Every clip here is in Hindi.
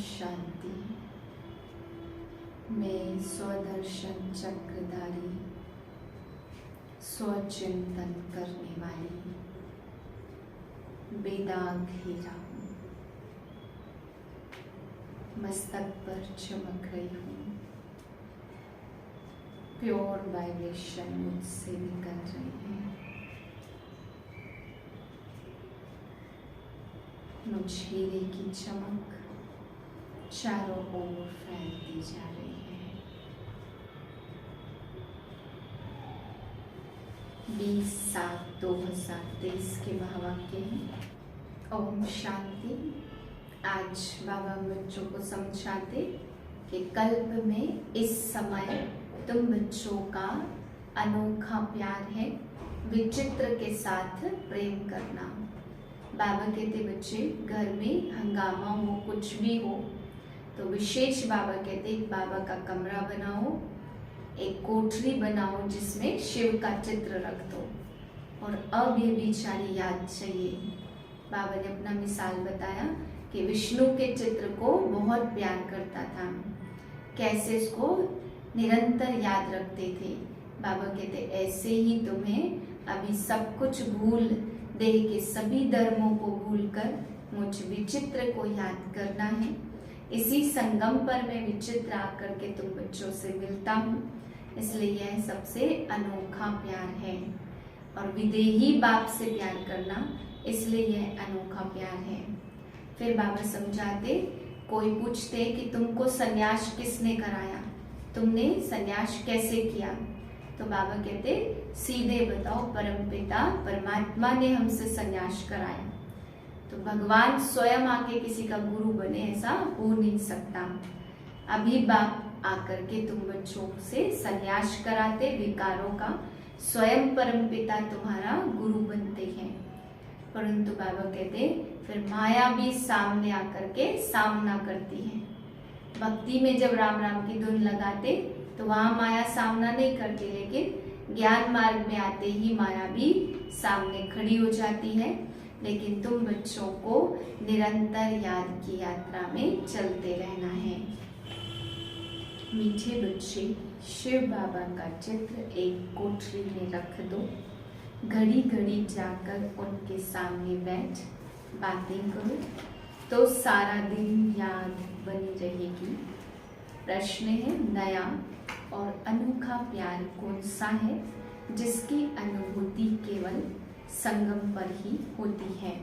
शांति। मैं स्वदर्शन चक्रधारी, स्वचिंतन करने वाली बेदाग हीरा हूँ। मस्तक पर चमक रही हूँ। प्योर वाइब्रेशन मुझसे निकल रही है। मुझ हीरे की चमक चारों ओर फैलती जा रही है। 20/7/2023 के महावाक्य हैं। ओम शांति। आज बाबा बच्चों को समझाते कि कल्प में इस समय तुम बच्चों का अनोखा प्यार है। विचित्र के साथ प्रेम करना। बाबा कहते बच्चे घर में हंगामा हो, कुछ भी हो तो विशेष बाबा कहते बाबा का कमरा बनाओ, एक कोठरी बनाओ जिसमें शिव का चित्र रख दो और अव्यभिचारी याद चाहिए। बाबा ने अपना मिसाल बताया कि विष्णु के चित्र को बहुत प्यार करता था, कैसे इसको निरंतर याद रखते थे। बाबा कहते ऐसे ही तुम्हें अभी सब कुछ भूल देह के सभी धर्मों को भूलकर मुझ विचित्र को याद करना है। इसी संगम पर मैं विचित्र आकर के तुम बच्चों से मिलता हूँ, इसलिए यह सबसे अनोखा प्यार है। और विदेही बाप से प्यार करना, इसलिए यह अनोखा प्यार है। फिर बाबा समझाते, कोई पूछते कि तुमको संन्यास किसने कराया, तुमने संन्यास कैसे किया, तो बाबा कहते सीधे बताओ, परमपिता परमात्मा ने हमसे संन्यास कराया। तो भगवान स्वयं आके किसी का गुरु बने, ऐसा हो नहीं सकता। अभी बाप आकर के तुम बच्चों से संन्यास कराते विकारों का, स्वयं परमपिता तुम्हारा गुरु बनते हैं। परंतु बाबा कहते फिर माया भी सामने आकर के सामना करती है। भक्ति में जब राम राम की धुन लगाते तो वहां माया सामना नहीं करती, लेकिन ज्ञान मार्ग में आते ही माया भी सामने खड़ी हो जाती है। लेकिन तुम बच्चों को निरंतर याद की यात्रा में चलते रहना है। मीठे बच्चे, शिव बाबा का चित्र एक कोठरी में रख दो। घड़ी घड़ी जाकर उनके सामने बैठ बातें करो तो सारा दिन याद बनी रहेगी। प्रश्न है, नया और अनोखा प्यार कौन सा है जिसकी अनुभूति केवल संगम पर ही होती है?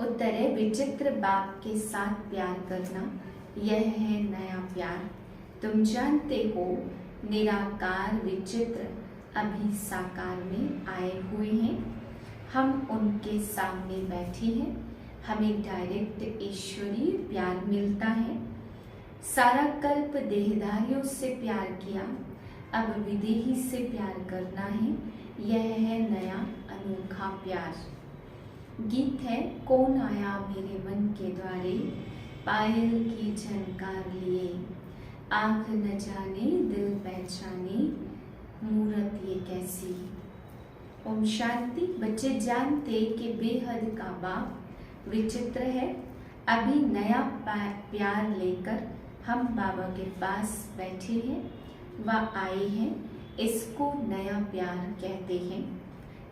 उत्तर है, विचित्र बाप के साथ प्यार करना, यह है नया प्यार। तुम जानते हो निराकार विचित्र अभी साकार में आए हुए हैं। हम उनके सामने बैठे हैं, हमें डायरेक्ट ईश्वरीय प्यार मिलता है। सारा कल्प देहधारियों से प्यार किया, अब विदेही से प्यार करना है, यह है नया अनोखा प्यार। गीत है, कौन आया मेरे मन के द्वारे, पायल की झनकार लिए, आंख न जाने दिल पहचाने, मूरत ये कैसी। ओम शांति। बच्चे जानते कि बेहद का बाप विचित्र है। अभी नया प्यार लेकर हम बाबा के पास बैठे हैं, वह आए हैं, इसको नया प्यार कहते हैं।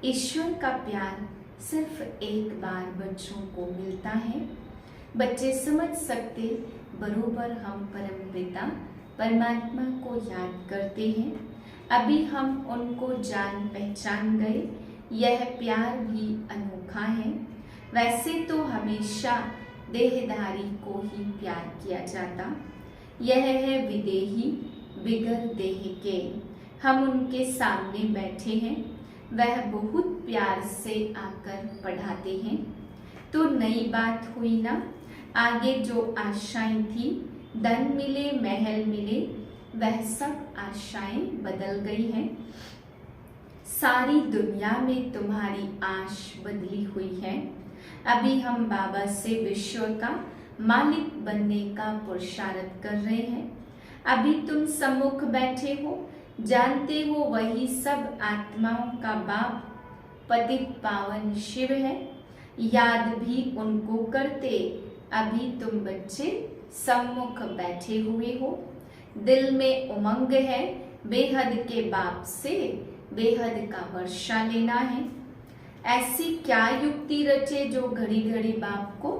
ईश्वर का प्यार सिर्फ एक बार बच्चों को मिलता है। बच्चे समझ सकते बरोबर हम परमपिता परमात्मा को याद करते हैं। अभी हम उनको जान पहचान गए, यह प्यार भी अनोखा है। वैसे तो हमेशा देहधारी को ही प्यार किया जाता, यह है विदेही बिगर देह के। हम उनके सामने बैठे हैं, वह बहुत प्यार से आकर पढ़ाते हैं। तो नई बात हुई ना, आगे जो आशाएं थी, धन मिले महल मिले, वह सब आशाएं बदल गई हैं। सारी दुनिया में तुम्हारी आश बदली हुई है। अभी हम बाबा से विश्व का मालिक बनने का पुरुषार्थ कर रहे हैं। अभी तुम सम्मुख बैठे हो, जानते हो वही सब आत्माओं का बाप पतित पावन शिव है। याद भी उनको करते, अभी तुम बच्चे सम्मुख बैठे हुए हो, दिल में उमंग है, बेहद के बाप से बेहद का वर्षा लेना है। ऐसी क्या युक्ति रचे जो घड़ी घड़ी बाप को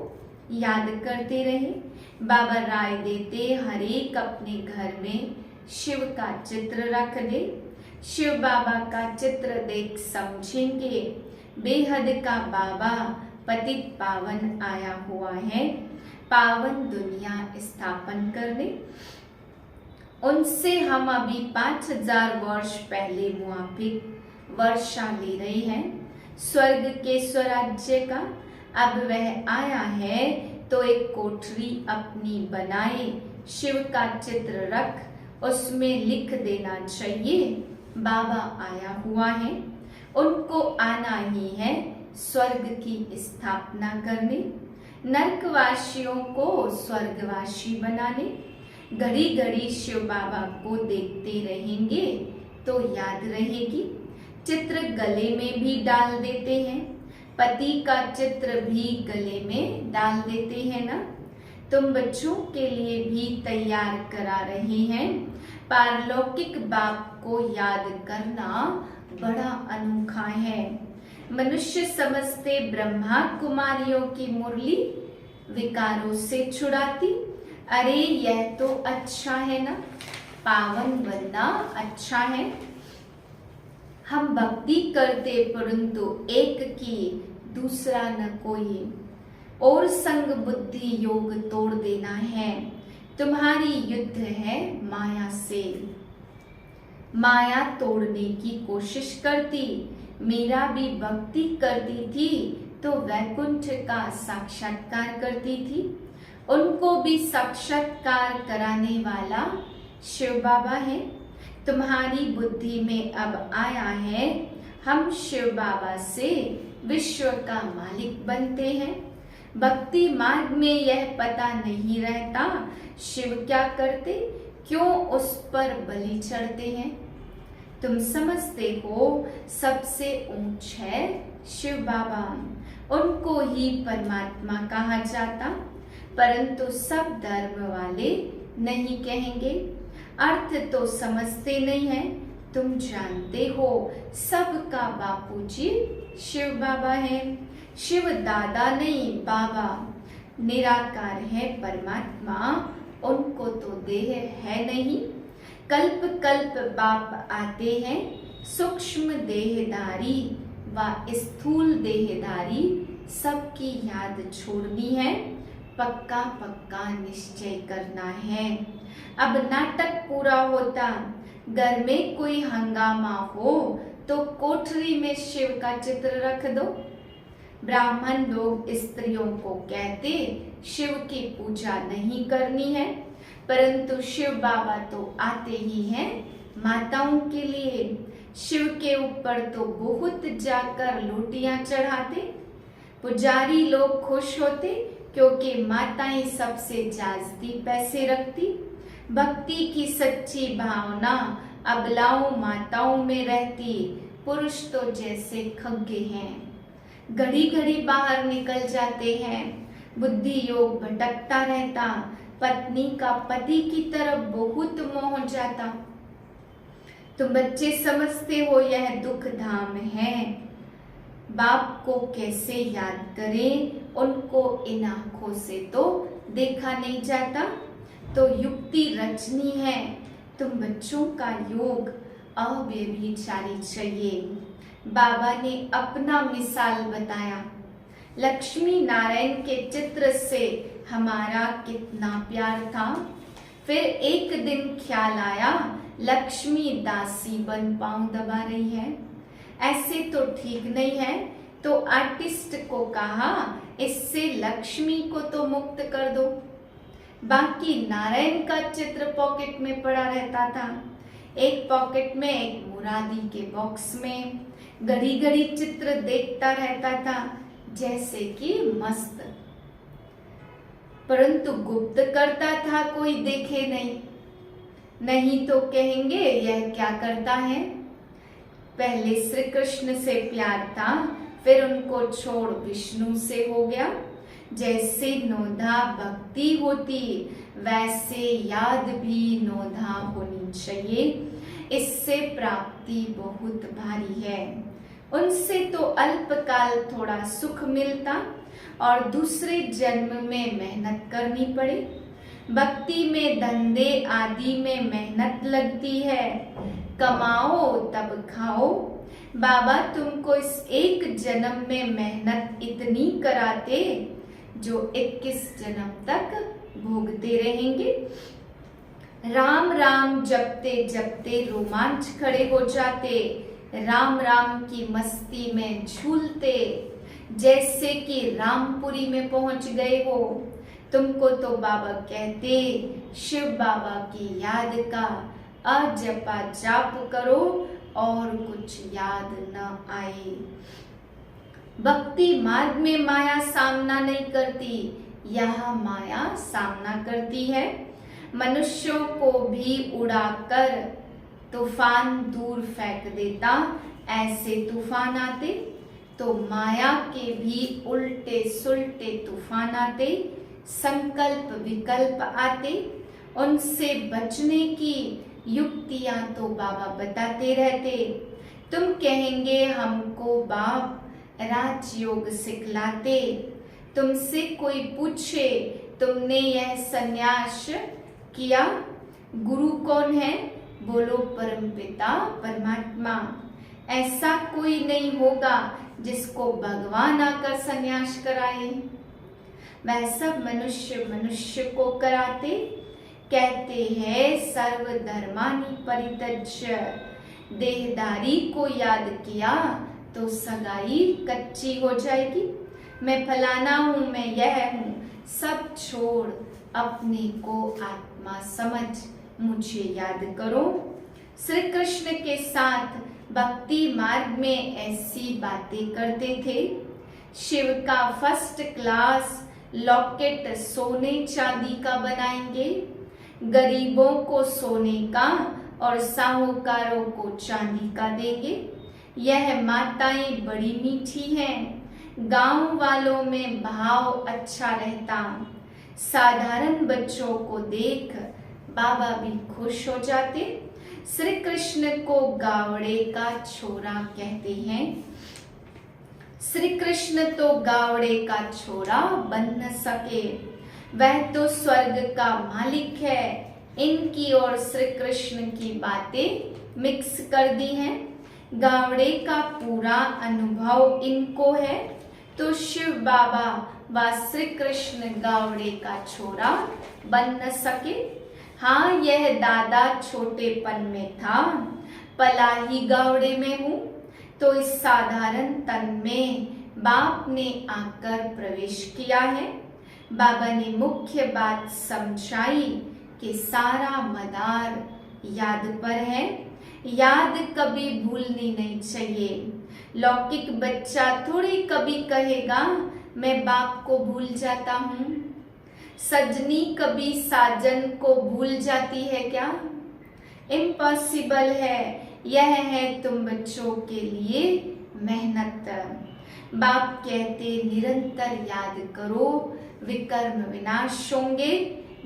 याद करते रहे। बाबा राय देते हर एक अपने घर में शिव का चित्र रख दे। शिव बाबा का चित्र देख समझेंगे बेहद का बाबा पतित पावन आया हुआ है, पावन दुनिया स्थापन करने। उनसे हम अभी 5000 वर्ष पहले मुआफिक वर्षा ले रहे हैं स्वर्ग के स्वराज्य का। अब वह आया है तो एक कोठरी अपनी बनाए, शिव का चित्र रख उसमें लिख देना चाहिए बाबा आया हुआ है। उनको आना ही है स्वर्ग की स्थापना करने, नरकवासियों को स्वर्गवासी बनाने। घड़ी घड़ी शिव बाबा को देखते रहेंगे तो याद रहेगी। चित्र गले में भी डाल देते हैं, पति का चित्र भी गले में डाल देते हैं ना। तुम बच्चों के लिए भी तैयार करा रहे हैं। पारलौकिक बाप को याद करना बड़ा अनोखा है। मनुष्य समझते ब्रह्मा कुमारियों की मुरली विकारों से छुड़ाती। अरे यह तो अच्छा है ना, पावन बनना अच्छा है। हम भक्ति करते परंतु एक की दूसरा न कोई, और संग बुद्धि योग तोड़ देना है। तुम्हारी युद्ध है माया से, माया तोड़ने की कोशिश करती। मीरा भी भक्ति करती थी तो वैकुंठ का साक्षात्कार करती थी। उनको भी साक्षात्कार कराने वाला शिव बाबा है। तुम्हारी बुद्धि में अब आया है हम शिव बाबा से विश्व का मालिक बनते हैं। भक्ति मार्ग में यह पता नहीं रहता शिव क्या करते, क्यों उस पर बलि चढ़ते हैं। तुम समझते हो सबसे ऊंच है शिव बाबा, उनको ही परमात्मा कहा जाता, परंतु सब धर्म वाले नहीं कहेंगे। अर्थ तो समझते नहीं है। तुम जानते हो सबका बापूजी शिव बाबा है। शिव दादा नहीं बाबा, निराकार है परमात्मा, उनको तो देह है नहीं। कल्प कल्प बाप आते हैं, सूक्ष्म देहधारी व स्थूल देहधारी सबकी याद छोड़नी है। पक्का पक्का निश्चय करना है। अब नाटक पूरा होता, घर में कोई हंगामा हो तो कोठरी में शिव का चित्र रख दो। ब्राह्मण लोग स्त्रियों को कहते शिव की पूजा नहीं करनी है, परंतु शिव बाबा तो आते ही हैं माताओं के लिए। शिव के ऊपर तो बहुत जाकर लोटियां चढ़ाते। पुजारी लोग खुश होते क्योंकि माताएं सबसे जास्ती पैसे रखती। भक्ति की सच्ची भावना अबलाओं माताओं में रहती। पुरुष तो जैसे खग्गे हैं, घड़ी घड़ी बाहर निकल जाते हैं। बुद्धि योग भटकता रहता, पत्नी का पति की तरफ बहुत मोह जाता। तुम बच्चे समझते हो यह दुख धाम है। बाप को कैसे याद करें, उनको इन आंखों से तो देखा नहीं जाता। तो युक्ति रचनी है। तुम बच्चों का योग अव्यभिचारी चाहिए। बाबा ने अपना मिसाल बताया। लक्ष्मी नारायण के चित्र से हमारा कितना प्यार था। फिर एक दिन ख्याल आया लक्ष्मी दासी बन पांव दबा रही है, ऐसे तो ठीक नहीं है। तो आर्टिस्ट को कहा इससे लक्ष्मी को तो मुक्त कर दो। बाकी नारायण का चित्र पॉकेट में पड़ा रहता था, एक पॉकेट में एक मुरादी के बॉक्स में। घड़ी घड़ी चित्र देखता रहता था जैसे कि मस्त, परंतु गुप्त करता था, कोई देखे नहीं तो कहेंगे यह क्या करता है। पहले श्री कृष्ण से प्यार था, फिर उनको छोड़ विष्णु से हो गया। जैसे नौधा भक्ति होती वैसे याद भी नौधा होनी चाहिए। इससे प्राप्ति बहुत भारी है। उनसे तो अल्पकाल थोड़ा सुख मिलता और दूसरे जन्म में मेहनत करनी पड़े। भक्ति में धंधे आदि में मेहनत लगती है, कमाओ तब खाओ। बाबा तुमको इस एक जन्म में मेहनत इतनी कराते जो 21 जन्म तक भोगते रहेंगे। राम राम जपते जपते रोमांच खड़े हो जाते, राम राम की मस्ती में झूलते, जैसे कि रामपुरी में पहुंच गए हो। तुमको तो बाबा कहते शिव बाबा की याद का अजपा जाप करो और कुछ याद न आए। भक्ति मार्ग में माया सामना नहीं करती, यह माया सामना करती है। मनुष्यों को भी उड़ाकर तूफान दूर फेंक देता, ऐसे तूफान आते तो माया के भी उल्टे सुलटे तूफान आते, संकल्प विकल्प आते। उनसे बचने की युक्तियां तो बाबा बताते रहते। तुम कहेंगे हमको बाप राजयोग सिखलाते। तुमसे कोई पूछे तुमने यह संन्यास किया, गुरु कौन है? बोलो परमपिता परमात्मा। ऐसा कोई नहीं होगा जिसको भगवान आकर संन्यास कराए। वह सब मनुष्य मनुष्य को कराते। कहते हैं सर्वधर्मानि परित्यज्य, देहदारी को याद किया तो सगाई कच्ची हो जाएगी। मैं फलाना हूँ, मैं यह हूँ, सब छोड़ अपने को आत्मा समझ मुझे याद करो। श्री कृष्ण के साथ भक्ति मार्ग में ऐसी बातें करते थे। शिव का फर्स्ट क्लास लॉकेट सोने चांदी का बनाएंगे, गरीबों को सोने का और साहूकारों को चांदी का देंगे। यह माताएं बड़ी मीठी हैं, गांव वालों में भाव अच्छा रहता। साधारण बच्चों को देख बाबा भी खुश हो जाते। श्री कृष्ण को गावड़े का छोरा कहते हैं। श्री कृष्ण तो गावड़े का छोरा बन न सके, वह तो स्वर्ग का मालिक है। इनकी और श्री कृष्ण की बातें मिक्स कर दी हैं। गावड़े का पूरा अनुभव इनको है, तो शिव बाबा व श्री कृष्ण गावड़े का छोरा बन न सके। हाँ, यह दादा छोटेपन में था, पला ही गावड़े में हूँ, तो इस साधारण तन में बाप ने आकर प्रवेश किया है। बाबा ने मुख्य बात समझाई कि सारा मदार याद पर है, याद कभी भूलनी नहीं चाहिए। लौकिक बच्चा थोड़ी कभी कहेगा मैं बाप को भूल जाता हूँ। सजनी कभी साजन को भूल जाती है क्या? इम्पॉसिबल है। यह है तुम बच्चों के लिए मेहनत। बाप कहते निरंतर याद करो, विकर्म विनाश होंगे,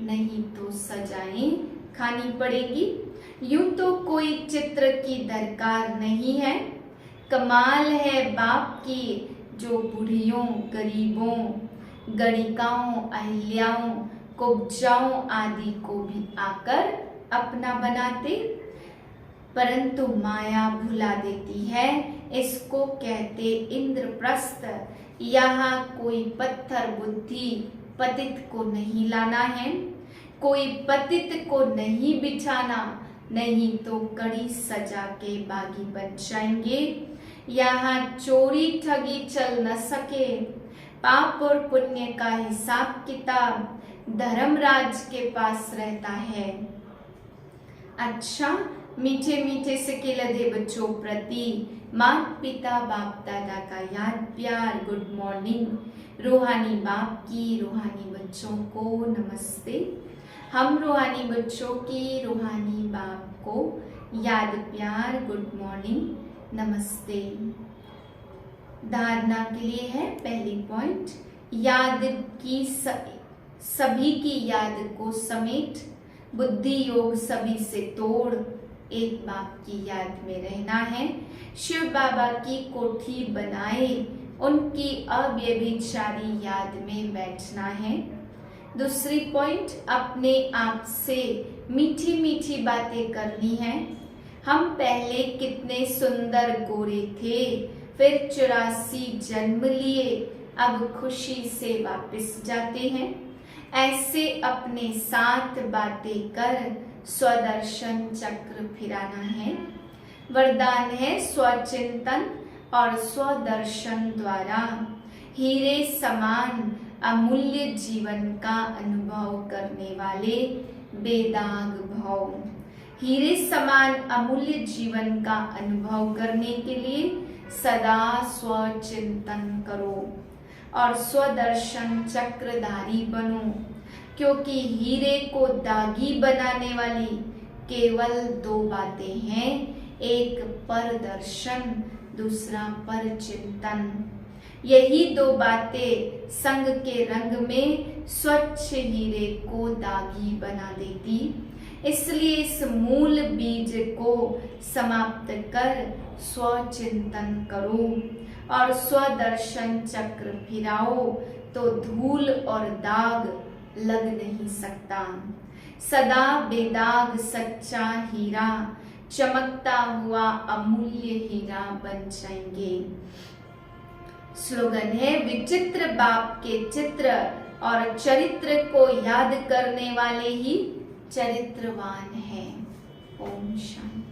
नहीं तो सजाएं खानी पड़ेगी। यूं तो कोई चित्र की दरकार नहीं है, कमाल है बाप की जो बुढ़ियों, गरीबों, गणिकाओं, अहिल्याओं, कुब्जाओं आदि को भी आकर अपना बनाते। परंतु माया भुला देती है। इसको कहते इंद्रप्रस्थ। यहाँ कोई पत्थर बुद्धि पतित को नहीं लाना है, कोई पतित को नहीं बिठाना, नहीं तो कड़ी सजा के बागी बन जाएंगे। यहाँ चोरी ठगी चल न सके। पाप और पुण्य का हिसाब किताब धर्मराज के पास रहता है। अच्छा, मीठे मीठे से लदे बच्चों प्रति माता पिता बाप दादा का याद प्यार गुड मॉर्निंग। रूहानी बाप की रूहानी बच्चों को नमस्ते। हम रूहानी बच्चों की रूहानी बाप को याद प्यार गुड मॉर्निंग नमस्ते। धारणा के लिए है पहली पॉइंट, याद की सभी की याद को समेट, बुद्धि योग सभी से तोड़, एक बाप की याद में रहना है। शिव बाबा की कोठी बनाए, उनकी अव्यभिचारी याद में बैठना है। दूसरी पॉइंट, अपने आप से मीठी मीठी बातें करनी है। हम पहले कितने सुंदर गोरे थे, फिर 84 जन्म लिए, अब खुशी से वापस जाते हैं। ऐसे अपने साथ बातें कर स्वदर्शन चक्र फिराना है। वरदान है स्वचिंतन और स्वदर्शन द्वारा हीरे समान अमूल्य जीवन का अनुभव करने वाले बेदाग भव। हीरे समान अमूल्य जीवन का अनुभव करने के लिए सदा स्वचिंतन करो और स्वदर्शन चक्रधारी बनो, क्योंकि हीरे को दागी बनाने वाली केवल 2 बातें हैं, एक परदर्शन, दूसरा परचिंतन। यही 2 बातें संग के रंग में स्वच्छ हीरे को दागी बना देती। इसलिए इस मूल बीज को समाप्त कर स्वचिंतन करो और स्वदर्शन चक्र फिराओ, तो धूल और दाग लग नहीं सकता। सदा बेदाग सच्चा हीरा, चमकता हुआ अमूल्य हीरा बन जाएंगे। स्लोगन है, विचित्र बाप के चित्र और चरित्र को याद करने वाले ही चरित्रवान हैं। ओम शांति।